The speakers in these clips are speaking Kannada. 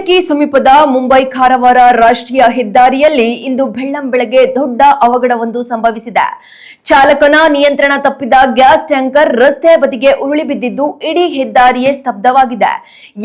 ಹಾವೇರಿಗೆ ಸಮೀಪದ ಮುಂಬೈ ಕಾರವಾರ ರಾಷ್ಟ್ರೀಯ ಹೆದ್ದಾರಿಯಲ್ಲಿ ಇಂದು ಬೆಳ್ಳಂಬೆಳಗ್ಗೆ ದೊಡ್ಡ ಅವಘಡವೊಂದು ಸಂಭವಿಸಿದೆ. ಚಾಲಕನ ನಿಯಂತ್ರಣ ತಪ್ಪಿದ ಗ್ಯಾಸ್ ಟ್ಯಾಂಕರ್ ರಸ್ತೆ ಬದಿಗೆ ಉರುಳಿ ಬಿದ್ದಿದ್ದು ಇಡೀ ಹೆದ್ದಾರಿಯೇ ಸ್ತಬ್ಧವಾಗಿದೆ.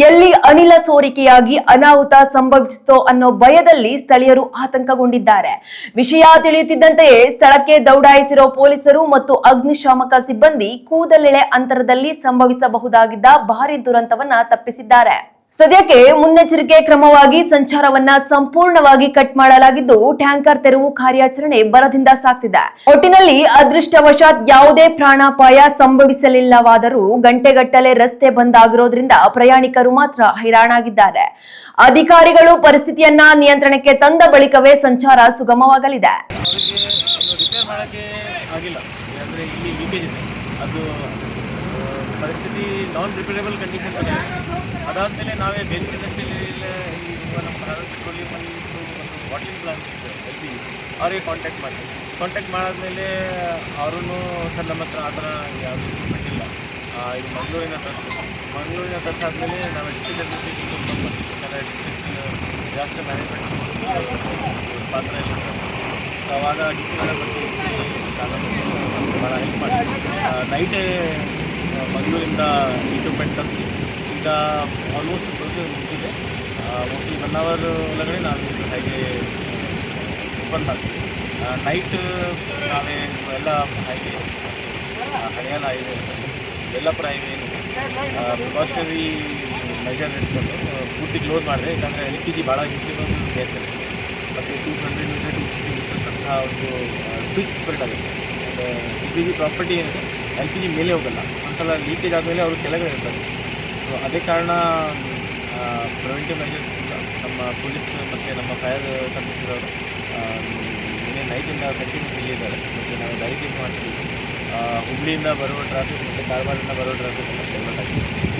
ಎಲ್ಲಿ ಅನಿಲ ಸೋರಿಕೆಯಾಗಿ ಅನಾಹುತ ಸಂಭವಿಸಿತೋ ಅನ್ನೋ ಭಯದಲ್ಲಿ ಸ್ಥಳೀಯರು ಆತಂಕಗೊಂಡಿದ್ದಾರೆ. ವಿಷಯ ತಿಳಿಯುತ್ತಿದ್ದಂತೆಯೇ ಸ್ಥಳಕ್ಕೆ ದೌಡಾಯಿಸಿರೋ ಪೊಲೀಸರು ಮತ್ತು ಅಗ್ನಿಶಾಮಕ ಸಿಬ್ಬಂದಿ ಕೂದಲೆಳೆ ಅಂತರದಲ್ಲಿ ಸಂಭವಿಸಬಹುದಾಗಿದ್ದ ಭಾರೀ ದುರಂತವನ್ನ ತಪ್ಪಿಸಿದ್ದಾರೆ. ಸದ್ಯಕ್ಕೆ ಮುನ್ನೆಚ್ಚರಿಕೆ ಕ್ರಮವಾಗಿ ಸಂಚಾರವನ್ನ ಸಂಪೂರ್ಣವಾಗಿ ಕಟ್ ಮಾಡಲಾಗಿದ್ದು ಟ್ಯಾಂಕರ್ ತೆರವು ಕಾರ್ಯಾಚರಣೆ ಭರದಿಂದ ಸಾಗ್ತಿದೆ. ಒಟ್ಟಿನಲ್ಲಿ ಅದೃಷ್ಟವಶಾತ್ ಯಾವುದೇ ಪ್ರಾಣಾಪಾಯ ಸಂಭವಿಸಲಿಲ್ಲವಾದರೂ ಗಂಟೆಗಟ್ಟಲೆ ರಸ್ತೆ ಬಂದ್ ಆಗಿರೋದ್ರಿಂದ ಪ್ರಯಾಣಿಕರು ಮಾತ್ರ ಹೈರಾಣಾಗಿದ್ದಾರೆ. ಅಧಿಕಾರಿಗಳು ಪರಿಸ್ಥಿತಿಯನ್ನ ನಿಯಂತ್ರಣಕ್ಕೆ ತಂದ ಬಳಿಕವೇ ಸಂಚಾರ ಸುಗಮವಾಗಲಿದೆ. ಪರಿಸ್ಥಿತಿ ನಾನ್ ರಿಪೇರೇಬಲ್ ಕಂಡೀಷನ್ ಇದೆ. ಅದಾದಮೇಲೆ ನಾವೇ ಬೇರೆ ಇಂಡಸ್ಟ್ರಿಯಲ್ಲಿ ನಮ್ಮ ಭಾರತ್ ಪೆಟ್ರೋಲಿಯಂ ಮತ್ತು ಬಾಟ್ಲಿಂಗ್ ಪ್ಲಾಂಟ್ LPG ಅವರಿಗೆ ಕಾಂಟ್ಯಾಕ್ಟ್ ಮಾಡಾದ್ಮೇಲೆ ಅವರೂ ಸರ್ ನಮ್ಮ ಹತ್ರ ಆ ಥರ ಯಾವುದೂ ಇಕ್ವಿಪ್ಮೆಂಟ್ ಇಲ್ಲ, ಇದು ಮಂಗಳೂರಿನ ತರಿಸಾದ್ಮೇಲೆ ನಾವು ಡಿಸ್ಟ್ರಿಕ್ಟ್ ಅಡ್ಮಿನಿಸ್ಟ್ರೇಷನ್ ಯಾಕಂದರೆ ಡಿಸ್ಟ್ರಿಕ್ಟ್ ಡಿಸಾಸ್ಟರ್ ಮ್ಯಾನೇಜ್ಮೆಂಟ್ ಪಾತ್ರ ಇಲ್ಲ. ಅವಾಗ ಡಿಸ್ಟ್ರಿಕ್ಟ್ ಭಾಳ ಹೆಲ್ಪ್ ಮಾಡಿ ನೈಟೇ ಮಂಗಳೂರಿಂದ ಇಕ್ವಿಪ್ಮೆಂಟ್ ತರಿಸಿ ಈಗ ಆಲ್ಮೋಸ್ಟ್ ಪ್ರೊಸೆಸ್ ಮುಗಿದಿದೆ. ಮೋಸ್ಟ್ಲಿ 1 ಅವರ್ ಒಳಗಡೆ ನಾವು ಹೈವೇ ಓಪನ್ ಮಾಡ್ತೀವಿ. ನೈಟ್ ನಾವೇ ಎಲ್ಲ highway Haryana highway Yellapur highway precautionary measure ಇಟ್ಕೊಂಡು ಪೂರ್ತಿ ಕ್ಲೋಸ್ ಮಾಡಿದೆ. ಯಾಕಂದರೆ LPG ಭಾಳ ಇಟ್ಟಿರೋದು ಗ್ಯಾಸ್ ಇದೆ ಮತ್ತು 200 ಮೀಟರ್ 250 ಮೀಟರ್ಸ್ ಅಂತಹ ಒಂದು ಕ್ವಿಕ್ ಸ್ಪ್ರೆಡ್ ಆಗುತ್ತೆ. LPG ಪ್ರಾಪರ್ಟಿ ಏನಿದೆ LPG ಮೇಲೆ ಹೋಗಲ್ಲ, ಒಂದ್ಸಲ ಲೀಕೇಜ್ ಆದಮೇಲೆ ಅವರು ಕೆಳಗಡೆ ಇರ್ತಾರೆ. ಸೊ ಅದೇ ಕಾರಣ ಪ್ರಿವೆಂಟಿವ್ ಮೆಜರ್ಸಿಂದ ನಮ್ಮ ಪೊಲೀಸ್ ಮತ್ತು ನಮ್ಮ ಫೈರ್ ಸರ್ವಿಸವರು ನೈಟಿಂದ ಕಂಟಿನ್ಯೂಸ್ ಇಲ್ಲಿದ್ದಾರೆ. ಮತ್ತು ನಾವು ಬ್ಯಾರಿಕೇಡ್ ಮಾಡ್ತೀವಿ. ಹುಬ್ಳಿಯಿಂದ ಬರುವ ಟ್ರಾಫಿಕ್ ಮತ್ತು ಕಾರವಾರದಿಂದ ಬರೋ ಟ್ರಾಫಿಕ್ ಎಲ್ಲ ಡೈವರ್ಟ್ ಆಗಿದೆ.